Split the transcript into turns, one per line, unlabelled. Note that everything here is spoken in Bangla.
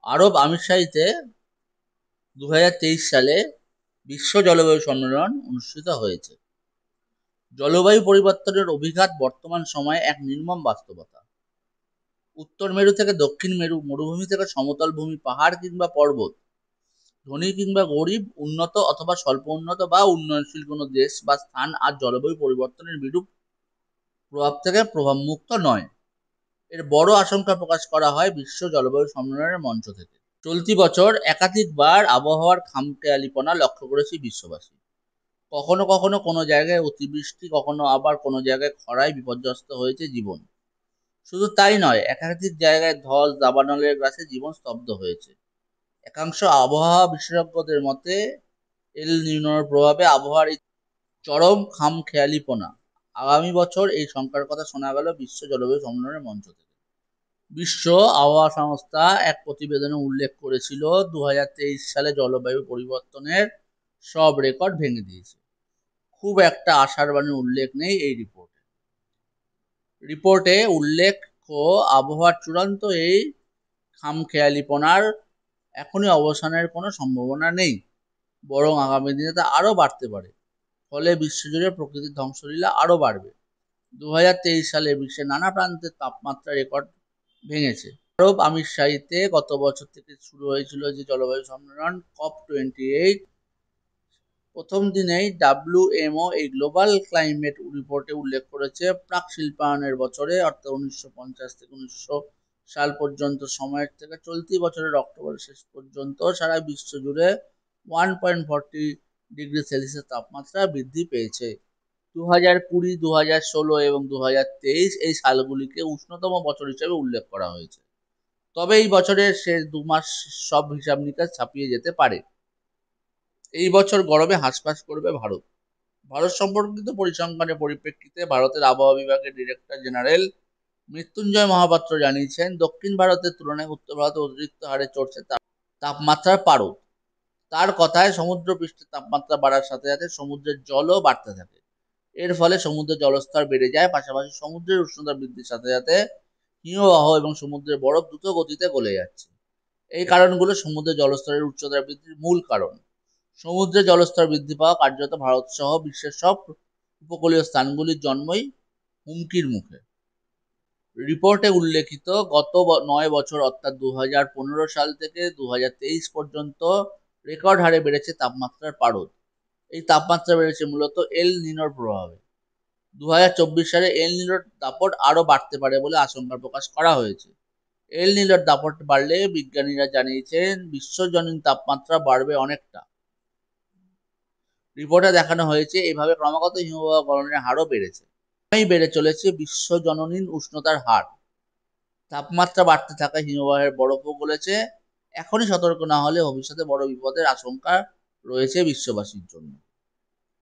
আরব আমিরশাহিতে 2023 সালে বিশ্ব জলবায়ু সম্মেলন অনুষ্ঠিত হয়েছে। জলবায়ু পরিবর্তনের অভিঘাত বর্তমান সময়ে এক নির্মম বাস্তবতা। উত্তর মেরু থেকে দক্ষিণ মেরু, মরুভূমি থেকে সমতল ভূমি, পাহাড় কিংবা পর্বত, ধনী কিংবা গরিব, উন্নত অথবা স্বল্প উন্নত বা উন্নয়নশীল কোনো দেশ বা স্থান আর জলবায়ু পরিবর্তনের বিরূপ প্রভাব থেকে প্রভাবমুক্ত নয়। এর বড় আশঙ্কা প্রকাশ করা হয় বিশ্ব জলবায়ু সম্মেলনের মঞ্চ থেকে। চলতি বছর একাধিকবার আবহাওয়ার খামখেয়ালিপনা লক্ষ্য করেছে বিশ্ববাসী। কখনো কখনো কোনো জায়গায় অতিবৃষ্টি, কখনো আবার কোনো জায়গায় খরায় বিপর্যস্ত হয়েছে জীবন। শুধু তাই নয়, একাধিক জায়গায় ধস, দাবানলের গ্রাসে জীবন স্তব্ধ হয়েছে। একাংশ আবহাওয়া বিশেষজ্ঞদের মতে এল নিনোর প্রভাবে আবহাওয়ার এই চরম খামখেয়ালিপনা। আগামী বছর এই সংখ্যার কথা শোনা গেল বিশ্ব জলবায়ু সম্মেলনের মঞ্চ থেকে। বিশ্ব আবহাওয়া সংস্থা এক প্রতিবেদনে উল্লেখ করেছিল 2023 সালে জলবায়ু পরিবর্তনের সব রেকর্ড ভেঙে দিয়েছে। খুব একটা আশার বাণীর উল্লেখ নেই এই রিপোর্টে উল্লেখ্য, আবহাওয়ার চূড়ান্ত এই খামখেয়ালিপনার এখনই অবসানের কোনো সম্ভাবনা নেই, বরং আগামী দিনে তা আরও বাড়তে পারে। ফলে বিশ্বজুড়ে প্রকৃতির ধ্বংসলীলা আরও বাড়বে। 2023 সালে বিশ্বের নানা প্রান্তের তাপমাত্রা রেকর্ড ভেঙেছে। আরব আমিরশাহিতে গত বছর থেকে শুরু হয়েছিল যে জলবায়ু সম্মেলন COP28, প্রথম দিনেই ডাব্লিউএমও এই গ্লোবাল ক্লাইমেট রিপোর্টে উল্লেখ করেছে, প্রাক শিল্পায়নের বছরে অর্থাৎ 1950 থেকে 1900 সাল পর্যন্ত সময়ের থেকে চলতি বছরের অক্টোবরের শেষ পর্যন্ত সারা বিশ্ব জুড়ে 1.40 ডিগ্রি সেলসিয়াস তাপমাত্রা বৃদ্ধি পেয়েছে। 2020, 2016 এবং 2023 এই সালগুলিকে উষ্ণতম বছর হিসেবে উল্লেখ করা হয়েছে। তবে এই বছরের শেষ 2 মাস সব হিসাব নিকাশ ছাপিয়ে যেতে পারে। এই বছর গরমে হাঁসফাঁস করবে ভারত। ভারত সম্পর্কিত পরিসংখ্যানের পরিপ্রেক্ষিতে ভারতের আবহাওয়া বিভাগের ডিরেক্টর জেনারেল মৃত্যুঞ্জয় মহাপাত্র জানিয়েছেন, দক্ষিণ ভারতের তুলনায় উত্তর ভারতে অতিরিক্ত হারে চড়ছে তাপমাত্রার পারদ। তার কথায়, সমুদ্রপৃষ্ঠের তাপমাত্রা বাড়ার সাথে সাথে সমুদ্রের জলও বাড়তে থাকে। এর ফলে সমুদ্রের জলস্তর বেড়ে যায়, পাশাপাশি সমুদ্রের উষ্ণতা বৃদ্ধির সাথে সাথে হিমবাহ এবং সমুদ্রের বরফ দ্রুত গতিতে গলে যাচ্ছে। এই কারণগুলো সমুদ্রের জলস্তরের উচ্চতা বৃদ্ধির মূল কারণ। সমুদ্রের জলস্তর বৃদ্ধি পাওয়া কার্যত ভারত সহ বিশ্বের সব উপকূলীয় স্থানগুলির জন্মই হুমকির মুখে। রিপোর্টে উল্লেখিত গত 9 বছর অর্থাৎ 2015 সাল থেকে 2023 পর্যন্ত রেকর্ড হারে বেড়েছে তাপমাত্রার পারদ। এই তাপমাত্রা বেড়েছে মূলত এল নিনোর প্রভাবে। 2024 সালে এল নিনোর দাপট আরও বাড়তে পারে বলে আশঙ্কা প্রকাশ করা হয়েছে। এল নিনোর দাপট বাড়লে বিজ্ঞানীরা জানিয়েছেন বিশ্বজনীন তাপমাত্রা বাড়বে অনেকটা। রিপোর্টে দেখানো হয়েছে, এভাবে ক্রমাগত হিমবাহ গলনের হারও বেড়েছে। বেড়ে চলেছে বিশ্বজনীন উষ্ণতার হার। তাপমাত্রা বাড়তে থাকায় হিমবাহের বরফও গলেছে। এখনই সতর্ক না হলে ভবিষ্যতে বড় বিপদের আশঙ্কা রয়েছে বিশ্ববাসীর জন্য।